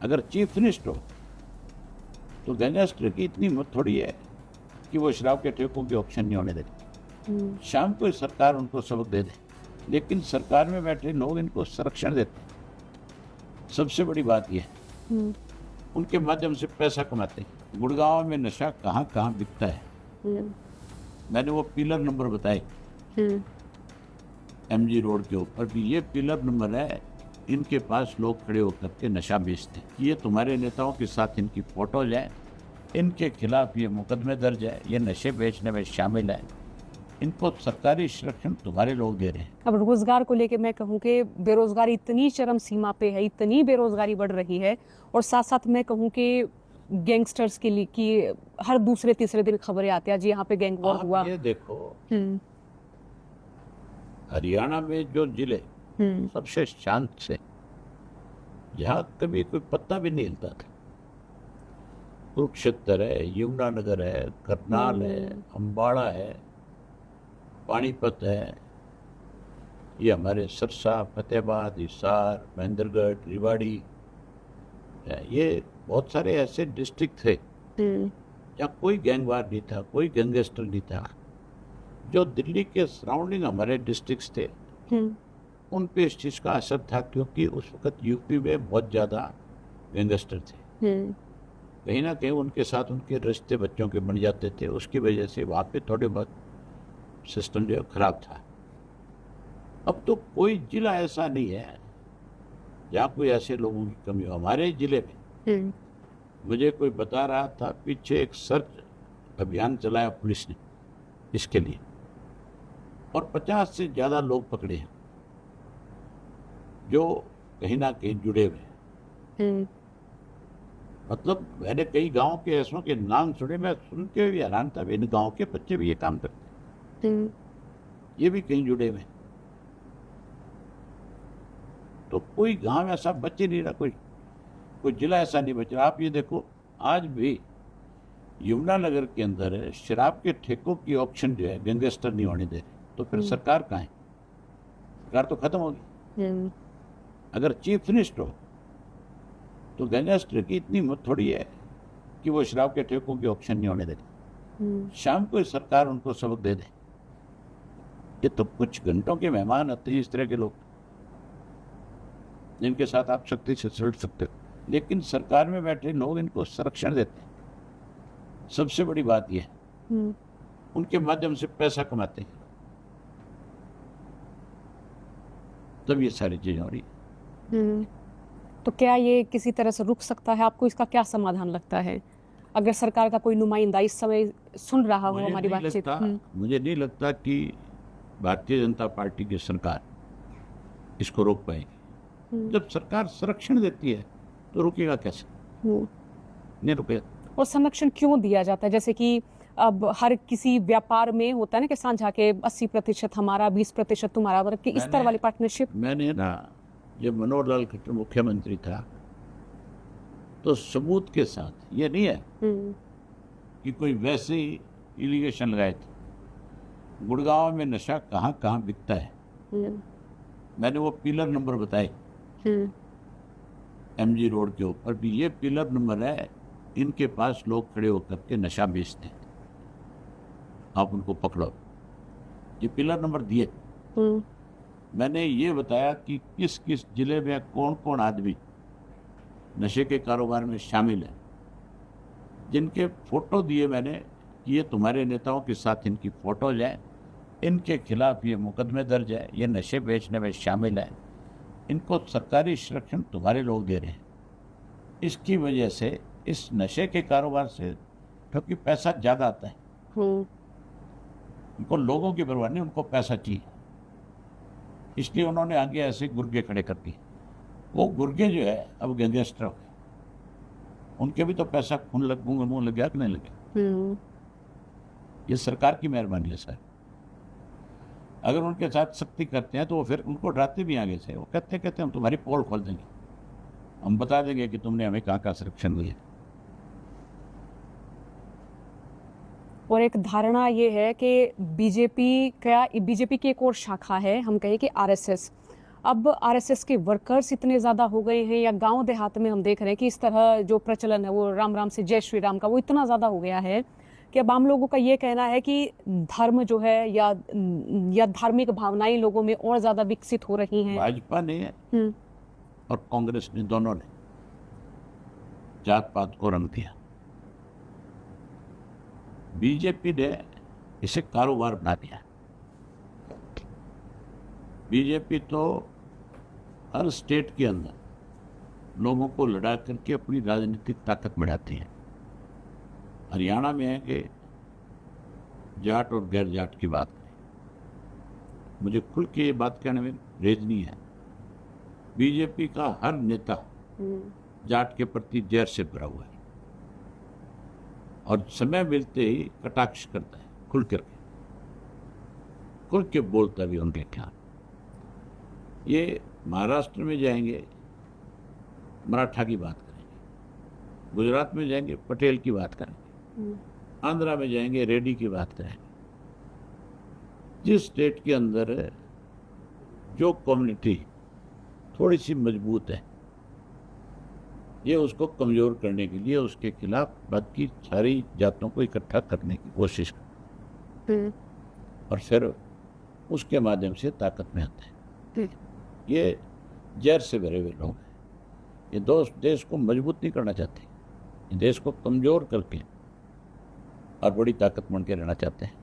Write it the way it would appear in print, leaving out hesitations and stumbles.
अगर chief minister हो तो गैंगस्टर की इतनी हिम्मत थोड़ी है कि वो शराब के ठेकों की ऑप्शन नहीं होने देते। शाम को सरकार उनको सबक दे दे, लेकिन सरकार में बैठे लोग इनको संरक्षण देते हैं। सबसे बड़ी बात यह है उनके माध्यम से पैसा कमाते हैं। गुड़गांव में नशा कहाँ कहाँ बिकता है, मैंने वो पिलर नंबर बताए MG रोड के ऊपर भी, ये पिलर नंबर है। इनके पास लोग खड़े होकर के नशा बेचते हैं। ये तुम्हारे नेताओं के साथ इनकी फोटोज है, इनके खिलाफ ये मुकदमे दर्ज है, ये नशे बेचने में शामिल है। इनको सरकारी संरक्षण तुम्हारे लोग दे रहे हैं। अब रोजगार को लेके मैं कहूँ कि बेरोजगारी इतनी चरम सीमा पे है, इतनी बेरोजगारी बढ़ रही है, और साथ साथ मैं कहूँ कि गैंगस्टर्स के लिए कि हर दूसरे तीसरे दिन खबरें आती हैं जी यहाँ पे गैंग वॉर हुआ। ये देखो हरियाणा में जो जिले सबसे शांत से, जहाँ कभी कोई पत्ता भी नहीं हिलता था, कुरुक्षेत्र है, यमुनानगर है, करनाल है, अम्बाड़ा है, पानीपत है, ये हमारे सरसा, फतेहाबाद, हिसार, महेंद्रगढ़, रेवाड़ी, ये बहुत सारे ऐसे डिस्ट्रिक्ट थे जहाँ कोई गैंगवार नहीं था, कोई गैंगस्टर नहीं था। जो दिल्ली के सराउंडिंग हमारे डिस्ट्रिक्ट्स थे उन पे इस चीज़ का असर था, क्योंकि उस वक्त यूपी में बहुत ज़्यादा गैंगस्टर थे। कहीं ना कहीं उनके साथ उनके रिश्ते बच्चों के बन जाते थे, उसकी वजह से वहाँ पे थोड़े बहुत सिस्टम जो है खराब था। अब तो कोई जिला ऐसा नहीं है जहाँ कोई ऐसे लोगों की कमी हो। हमारे जिले में मुझे कोई बता रहा था, पीछे एक सर्च अभियान चलाया पुलिस ने इसके लिए, और 50 से ज़्यादा लोग पकड़े हैं जो कहीं ना कहीं जुड़े हुए हैं। मतलब मैंने कई गांव के ऐसों के नाम सुने, मैं सुन के भी हैरान था, इन गांव के बच्चे भी ये काम करते हैं, ये भी कहीं जुड़े हुए हैं। तो कोई गांव ऐसा बच ही नहीं रहा, कोई जिला ऐसा नहीं बच रहा। आप ये देखो, आज भी यमुनानगर के अंदर है, शराब के ठेकों की ऑप्शन जो है गैंगस्टर नहीं होने दे रहे, तो फिर सरकार कहाँ है? सरकार तो खत्म होगी। अगर चीफ मिनिस्टर हो तो गैंगस्टर की इतनी हिम्मत थोड़ी है कि वो शराब के ठेकों की ऑप्शन नहीं होने देगी। शाम को सरकार उनको सबक दे दे। ये तो कुछ घंटों के मेहमान आते हैं, इस तरह के लोग जिनके साथ आप सख्ती से चल सकते हो, लेकिन सरकार में बैठे लोग इनको संरक्षण देते हैं। सबसे बड़ी बात यह है उनके माध्यम से पैसा कमाते हैं, तब ये सारी चीजें हो रही है। तो क्या ये किसी तरह से रुक सकता है? आपको इसका क्या समाधान लगता है, अगर सरकार का कोई नुमाइंदा इस समय सुन रहा हो हमारी बातचीत? मुझे नहीं लगता कि भारतीय जनता पार्टी की सरकार इसको रोक पाएगी। जब सरकार संरक्षण देती है तो रुकेगा कैसे? नहीं रुकेगा। और संरक्षण क्यों दिया जाता है? जैसे कि अब हर किसी व्यापार में होता है ना कि साझा के 80% हमारा, 20% तुम्हारा, मतलब कि इस तरह वाली पार्टनरशिप। मैंने ना जब मनोहर लाल खट्टर मुख्यमंत्री था तो सबूत के साथ, ये नहीं है कि कोई वैसे ही इलिगेशन लगाए थे। गुड़गांव में नशा कहाँ कहाँ बिकता है, मैंने वो पिलर नंबर बताए MG रोड के ऊपर भी, ये पिलर नंबर है। इनके पास लोग खड़े होकर के नशा बेचते हैं, आप उनको पकड़ो। ये पिलर नंबर दिए। मैंने ये बताया कि किस किस जिले में कौन कौन आदमी नशे के कारोबार में शामिल है, जिनके फोटो दिए मैंने कि ये तुम्हारे नेताओं के साथ इनकी फोटोज है, इनके खिलाफ ये मुकदमे दर्ज है, ये नशे बेचने में शामिल है, इनको सरकारी संरक्षण तुम्हारे लोग दे रहे हैं। इसकी वजह से इस नशे के कारोबार से क्योंकि पैसा ज़्यादा आता है, उनको लोगों की परवाह नहीं, उनको पैसा चाहिए, इसलिए उन्होंने आगे ऐसे गुर्गे खड़े कर दिए। वो गुर्गे जो है अब गैंगस्टर हो गए, उनके भी तो पैसा खून मुंह लग गया कि नहीं लग गया? ये सरकार की मेहरबानी है सर। अगर उनके साथ सख्ती करते हैं तो वो फिर उनको डराते भी आगे से, वो कहते हम तुम्हारी पोल खोल देंगे, हम बता देंगे कि तुमने हमें कहाँ का संरक्षण दिया। और एक धारणा ये है कि बीजेपी की एक और शाखा है, हम कहें कि RSS, अब आरएसएस के वर्कर्स इतने ज़्यादा हो गए हैं, या गांव देहात में हम देख रहे हैं कि इस तरह जो प्रचलन है वो राम राम से जय श्री राम का वो इतना ज़्यादा हो गया है कि अब आम लोगों का ये कहना है कि धर्म जो है या धार्मिक भावनाएं लोगों में और ज़्यादा विकसित हो रही हैं। भाजपा ने हम्म, और कांग्रेस ने, दोनों ने जात पात को रंग दिया। बीजेपी ने इसे कारोबार बना दिया। बीजेपी तो हर स्टेट के अंदर लोगों को लड़ा करके अपनी राजनीतिक ताकत बढ़ाती है। हरियाणा में है कि जाट और गैर जाट की बात करें, मुझे खुल के ये बात कहने में रेज नहीं है। बीजेपी का हर नेता जाट के प्रति जहर से भरा हुआ है और समय मिलते ही कटाक्ष करता है, खुल के बोलता भी उनके खिलाफ। ये महाराष्ट्र में जाएंगे मराठा की बात करेंगे, गुजरात में जाएंगे पटेल की बात करेंगे, आंध्रा में जाएंगे रेड्डी की बात करेंगे। जिस स्टेट के अंदर जो कम्युनिटी थोड़ी सी मजबूत है, ये उसको कमजोर करने के लिए उसके खिलाफ बाकी सारी जातों को इकट्ठा करने की कोशिश करते और फिर उसके माध्यम से ताकत में आते हैं। ये जहर से भरे हुए लोग हैं। ये दोस्त देश को मजबूत नहीं करना चाहते, ये देश को कमजोर करके और बड़ी ताकत बन के रहना चाहते हैं।